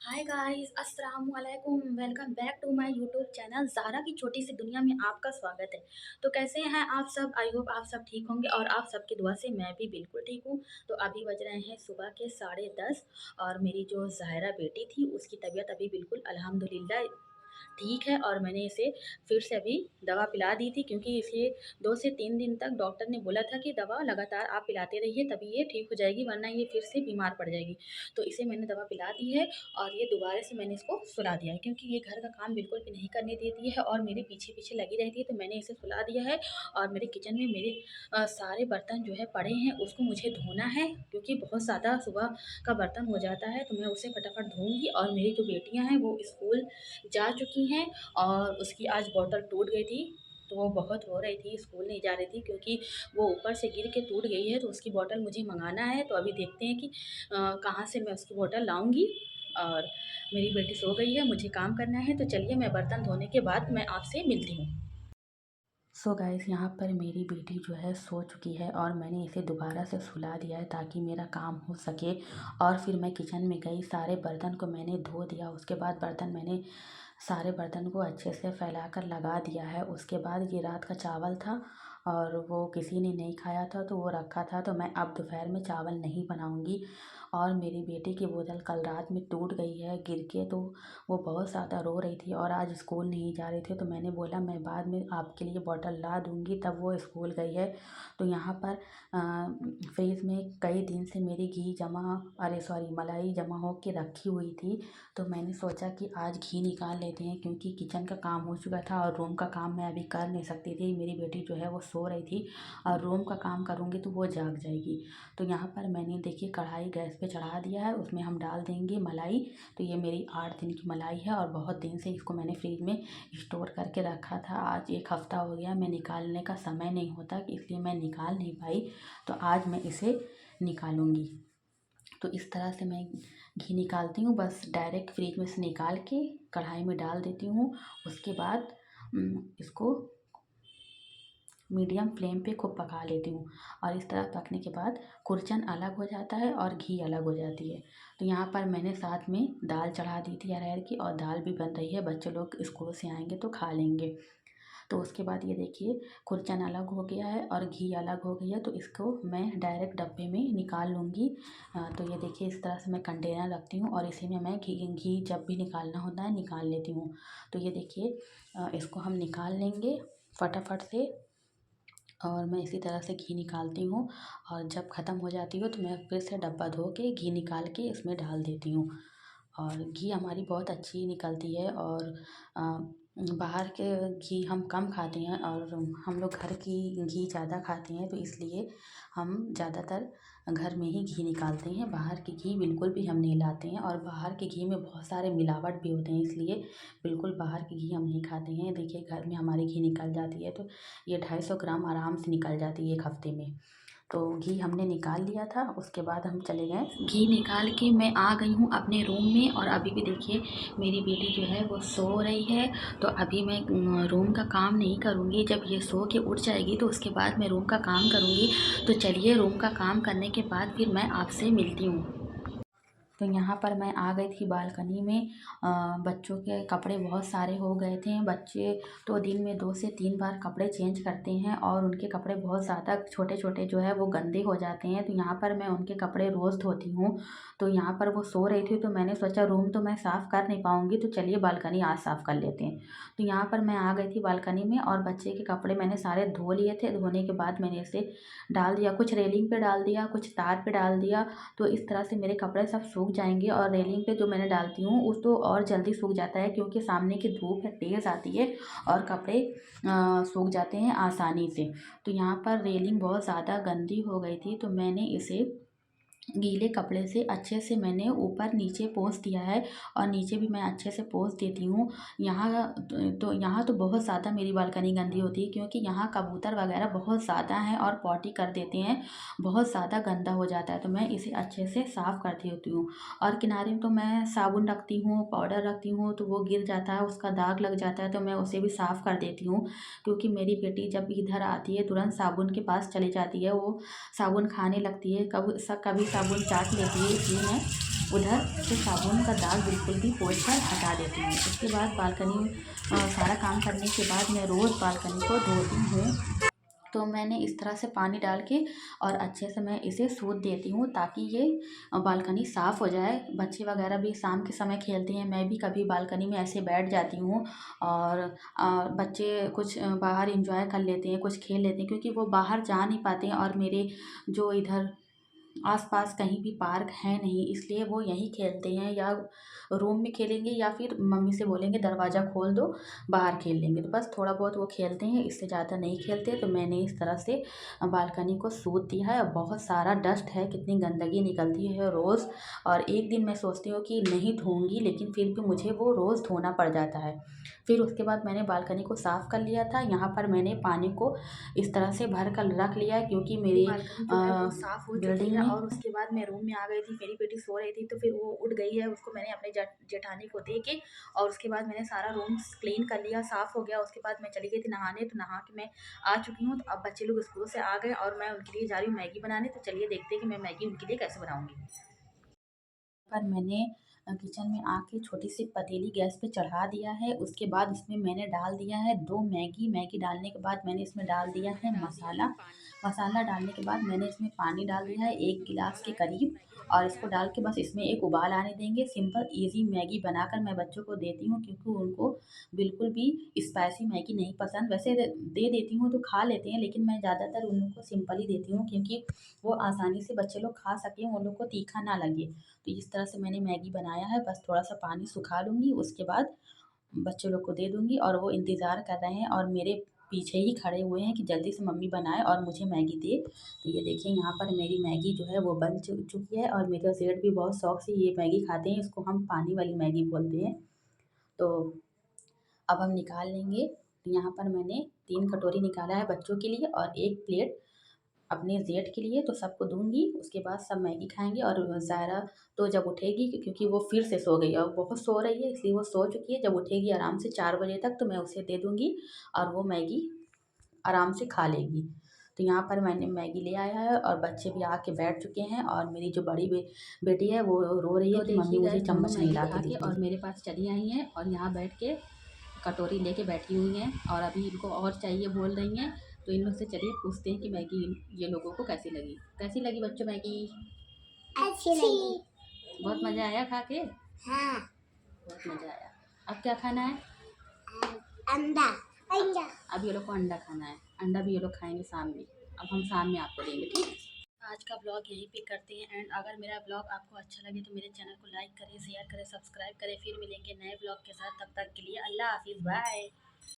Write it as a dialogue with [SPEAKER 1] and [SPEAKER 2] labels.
[SPEAKER 1] हाय guys, अस्सलाम वालेकुम। Welcome back to my YouTube channel Zara की छोटी सी दुनिया में आपका स्वागत है। तो कैसे हैं आप सब? आई होप आप सब ठीक होंगे और आप सबकी दुआ से मैं भी बिल्कुल ठीक हूँ। तो अभी बज रहे हैं सुबह के 10:30 और मेरी जो ज़ाहिरा बेटी थी उसकी तबीयत अभी बिल्कुल अल्हम्दुलिल्लाह ठीक है और मैंने इसे फिर से अभी दवा पिला दी थी, क्योंकि इसे 2 से 3 दिन तक डॉक्टर ने बोला था कि दवा लगातार आप पिलाते रहिए तभी ये ठीक हो जाएगी, वरना ये फिर से बीमार पड़ जाएगी। तो इसे मैंने दवा पिला दी है और ये दोबारा से मैंने इसको सुला दिया है, क्योंकि ये घर का काम बिल्कुल भी नहीं करने देती है और मेरे पीछे-पीछे लगी रहती है। तो मैंने इसे सुला दिया है और मेरे किचन में मेरे सारे बर्तन जो है पड़े हैं, उसको मुझे धोना है, क्योंकि बहुत ज़्यादा सुबह का बर्तन हो जाता है। तो मैं उसे फटाफट धोऊँगी और मेरी जो बेटियाँ हैं वो स्कूल जा चुकी हैं और उसकी आज बॉटल टूट गई थी, तो वो बहुत रो रही थी, स्कूल नहीं जा रही थी, क्योंकि वो ऊपर से गिर के टूट गई है। तो उसकी बॉटल मुझे मँगाना है, तो अभी देखते हैं कि कहाँ से मैं उसकी बॉटल लाऊँगी। और मेरी बेटी सो गई है, मुझे काम करना है, तो चलिए मैं बर्तन धोने के बाद मैं आपसे मिलती हूँ। सो गाइस, यहाँ पर मेरी बेटी जो है सो चुकी है और मैंने इसे दोबारा से सुला दिया है ताकि मेरा काम हो सके। और फिर मैं किचन में गई, सारे बर्तन को मैंने धो दिया। उसके बाद सारे बर्तन को अच्छे से फैलाकर लगा दिया है। उसके बाद ये रात का चावल था और वो किसी ने नहीं खाया था, तो वो रखा था, तो मैं अब दोपहर में चावल नहीं बनाऊँगी। और मेरी बेटी की बोतल कल रात में टूट गई है गिर के, तो वो बहुत ज़्यादा रो रही थी और आज स्कूल नहीं जा रही थी। तो मैंने बोला मैं बाद में आपके लिए बॉटल ला दूँगी, तब वो स्कूल गई है। तो यहाँ पर फ्रिज में कई दिन से मेरी मलाई जमा हो के रखी हुई थी। तो मैंने सोचा कि आज घी निकाल लेते हैं, क्योंकि किचन का काम हो चुका था और रूम का काम मैं अभी कर नहीं सकती थी। मेरी बेटी जो है वो सो रही थी और रूम का काम करूँगी तो वो जाग जाएगी। तो यहाँ पर मैंने देखिए कढ़ाई गैस पे चढ़ा दिया है, उसमें हम डाल देंगे मलाई। तो ये मेरी 8 दिन की मलाई है और बहुत दिन से इसको मैंने फ्रिज में स्टोर करके रखा था। आज 1 हफ़्ता हो गया, मैं निकालने का समय नहीं होता, इसलिए मैं निकाल नहीं पाई। तो आज मैं इसे निकालूँगी। तो इस तरह से मैं घी निकालती हूँ, बस डायरेक्ट फ्रिज में से निकाल के कढ़ाई में डाल देती हूँ। उसके बाद इसको मीडियम फ्लेम पे खूब पका लेती हूँ और इस तरह पकने के बाद कुरचन अलग हो जाता है और घी अलग हो जाती है। तो यहाँ पर मैंने साथ में दाल चढ़ा दी थी अरहर की और दाल भी बन रही है, बच्चे लोग स्कूल से आएंगे तो खा लेंगे। तो उसके बाद ये देखिए खुरचन अलग हो गया है और घी अलग हो गई है, तो इसको मैं डायरेक्ट डब्बे में निकाल लूँगी। तो ये देखिए इस तरह से मैं कंटेनर रखती हूँ और इसी में मैं घी घी जब भी निकालना होता है निकाल लेती हूँ। तो ये देखिए इसको हम निकाल लेंगे फटाफट से और मैं इसी तरह से घी निकालती हूँ। और जब ख़त्म हो जाती हो तो मैं फिर से डब्बा धो के घी निकाल के इसमें डाल देती हूँ। और घी हमारी बहुत अच्छी निकलती है और अ, बाहर के घी हम कम खाते हैं और हम लोग घर की घी ज़्यादा खाते हैं, तो इसलिए हम ज़्यादातर घर में ही घी निकालते हैं। बाहर के घी बिल्कुल भी हम नहीं लाते हैं और बाहर के घी में बहुत सारे मिलावट भी होते हैं, इसलिए बिल्कुल बाहर के घी हम नहीं खाते हैं। देखिए घर में हमारी घी निकल जाती है, तो ये 250 ग्राम आराम से निकल जाती है 1 हफ़्ते में। तो घी हमने निकाल लिया था, उसके बाद हम चले गए। घी निकाल के मैं आ गई हूँ अपने रूम में और अभी भी देखिए मेरी बेटी जो है वो सो रही है। तो अभी मैं रूम का काम नहीं करूँगी, जब ये सो के उठ जाएगी तो उसके बाद मैं रूम का काम करूँगी। तो चलिए रूम का काम करने के बाद फिर मैं आपसे मिलती हूँ। तो यहाँ पर मैं आ गई थी बालकनी में। बच्चों के कपड़े बहुत सारे हो गए थे। बच्चे तो दिन में 2 से 3 बार कपड़े चेंज करते हैं और उनके कपड़े बहुत ज़्यादा छोटे-छोटे जो है वो गंदे हो जाते हैं। तो यहाँ पर मैं उनके कपड़े रोज़ धोती हूँ। तो यहाँ पर वो सो रही थी, तो मैंने सोचा रूम तो मैं साफ़ कर नहीं पाऊँगी, तो चलिए बालकनी आज साफ़ कर लेते हैं। तो यहाँ पर मैं आ गई थी बालकनी में और बच्चे के कपड़े मैंने सारे धो लिए थे। धोने के बाद मैंने इसे डाल दिया, कुछ रेलिंग पे डाल दिया, कुछ तार पे डाल दिया। तो इस तरह से मेरे कपड़े सब सूख जाएँगे और रेलिंग पे जो मैंने डालती हूँ उस तो और जल्दी सूख जाता है, क्योंकि सामने की धूप है तेज़ आती है और कपड़े सूख जाते हैं आसानी से। तो यहाँ पर रेलिंग बहुत ज़्यादा गंदी हो गई थी, तो मैंने इसे गीले कपड़े से अच्छे से मैंने ऊपर नीचे पोंछ दिया है और नीचे भी मैं अच्छे से पोंछ देती हूँ। यहाँ तो बहुत ज़्यादा मेरी बालकनी गंदी होती है, क्योंकि यहाँ कबूतर वगैरह बहुत ज़्यादा हैं और पॉटी कर देते हैं, बहुत ज़्यादा गंदा हो जाता है। तो मैं इसे अच्छे से साफ़ करती होती हूँ और किनारे में तो मैं साबुन रखती हूँ, पाउडर रखती हूँ, तो वो गिर जाता है, उसका दाग लग जाता है, तो मैं उसे भी साफ़ कर देती हूँ। क्योंकि मेरी बेटी जब इधर आती है तुरंत साबुन के पास चली जाती है, वो साबुन खाने लगती है, कभी साबुन चाट लेती है, इसलिए मैं उधर से साबुन का दाग बिल्कुल भी पोंछ कर हटा देती हूँ। उसके बाद बालकनी में सारा काम करने के बाद मैं रोज़ बालकनी को धोती हूँ। तो मैंने इस तरह से पानी डाल के और अच्छे से मैं इसे सूत देती हूँ ताकि ये बालकनी साफ़ हो जाए। बच्चे वगैरह भी शाम के समय खेलते हैं, मैं भी कभी बालकनी में ऐसे बैठ जाती हूँ और बच्चे कुछ बाहर एंजॉय कर लेते हैं, कुछ खेल लेते हैं क्योंकि वो बाहर जा नहीं पाते हैं और मेरे जो इधर आस-पास कहीं भी पार्क है नहीं, इसलिए वो यहीं खेलते हैं या रूम में खेलेंगे या फिर मम्मी से बोलेंगे दरवाज़ा खोल दो, बाहर खेल लेंगे। तो बस थोड़ा बहुत वो खेलते हैं, इससे ज़्यादा नहीं खेलते। तो मैंने इस तरह से बालकनी को सूत दिया है और बहुत सारा डस्ट है, कितनी गंदगी निकलती है रोज़। और एक दिन मैं सोचती हूँ कि नहीं धोऊँगी, लेकिन फिर भी मुझे वो रोज़ धोना पड़ जाता है। फिर उसके बाद मैंने बालकनी को साफ़ कर लिया था। यहाँ पर मैंने पानी को इस तरह से भर कर रख लिया है क्योंकि मेरी
[SPEAKER 2] बालकनी जो है वो साफ़ हो चुकी
[SPEAKER 1] बिल्डिंग
[SPEAKER 2] है
[SPEAKER 1] में
[SPEAKER 2] और उसके बाद मैं रूम में आ गई थी, मेरी बेटी सो रही थी तो फिर वो उठ गई है, उसको मैंने अपने जेठानी को दे के और उसके बाद मैंने सारा रूम क्लीन कर लिया, साफ़ हो गया। उसके बाद मैं चली गई थी नहाने, तो नहा के मैं आ चुकी हूँ। तो अब बच्चे लोग स्कूल से आ गए और मैं उनके लिए जा रही हूँ मैगी बनाने, तो चलिए देखते हैं कि मैं मैगी उनके लिए कैसे बनाऊँगी। पर मैंने किचन में आके छोटी-सी पतीली गैस पे चढ़ा दिया है। उसके बाद इसमें मैंने डाल दिया है 2 मैगी। मैगी डालने के बाद मैंने इसमें डाल दिया है मसाला। मसाला डालने के बाद मैंने इसमें पानी डाल दिया है 1 गिलास के करीब और इसको डाल के बस इसमें एक उबाल आने देंगे। सिंपल ईज़ी मैगी बनाकर मैं बच्चों को देती हूँ क्योंकि उनको बिल्कुल भी स्पाइसी मैगी नहीं पसंद। वैसे दे देती हूँ तो खा लेते हैं, लेकिन मैं ज़्यादातर उन लोग को सिंपल ही देती हूँ क्योंकि वो आसानी से बच्चे लोग खा सकें, उन लोग को तीखा ना लगे। तो इस तरह से मैंने मैगी बनाया है, बस थोड़ा-सा पानी सुखा लूँगी, उसके बाद बच्चे लोग को दे दूँगी और वो इंतज़ार कर रहे हैं और मेरे पीछे ही खड़े हुए हैं कि जल्दी से मम्मी बनाए और मुझे मैगी दे। तो ये देखिए यहाँ पर मेरी मैगी जो है वो बन चुकी है और मेरे जेठ भी बहुत शौक से ये मैगी खाते हैं, इसको हम पानी वाली मैगी बोलते हैं। तो अब हम निकाल लेंगे। तो यहाँ पर मैंने 3 कटोरी निकाला है बच्चों के लिए और 1 प्लेट अपने जेठ के लिए, तो सबको दूँगी, उसके बाद सब मैगी खाएँगे और ज़ायरा तो जब उठेगी क्योंकि वो फिर से सो गई है और बहुत सो रही है इसलिए वो सो चुकी है, जब उठेगी आराम से 4 बजे तक तो मैं उसे दे दूँगी और वो मैगी आराम से खा लेगी। तो यहाँ पर मैंने मैगी ले आया है और बच्चे भी आके बैठ चुके हैं और मेरी जो बड़ी बेटी है वो रो रही है तो
[SPEAKER 1] कि मम्मी
[SPEAKER 2] देखिए
[SPEAKER 1] मुझे
[SPEAKER 2] गाइस दोनों
[SPEAKER 1] चम्मच नहीं
[SPEAKER 2] मैगी
[SPEAKER 1] ला
[SPEAKER 2] खा
[SPEAKER 1] के
[SPEAKER 2] के
[SPEAKER 1] देती।
[SPEAKER 2] और मेरे पास चली आई हैं और यहाँ बैठ के कटोरी लेके बैठी हुई हैं और अभी इनको और चाहिए बोल रही हैं। तो इन लोग से चलिए पूछते हैं कि मैगी ये लोगों को कैसी लगी। कैसी लगी बच्चों मैगी?
[SPEAKER 3] अच्छी लगी।
[SPEAKER 2] बहुत मज़ा आया खा के?
[SPEAKER 3] हाँ।
[SPEAKER 2] बहुत मज़ा आया। अब क्या खाना है?
[SPEAKER 3] अंडा। अंडा।
[SPEAKER 2] अब ये लोग को अंडा खाना है। अंडा भी ये लोग खाएँगे शाम में। अब हम शाम में आपको देंगे, ठीक है? आज का ब्लॉग यहीं पे करते हैं एंड अगर मेरा ब्लॉग आपको अच्छा लगे तो मेरे चैनल को लाइक करें, शेयर करें, सब्सक्राइब करें। फिर मिलेंगे नए ब्लॉग के साथ, तब तक के लिए अल्लाह हाफ़िज़, बाय।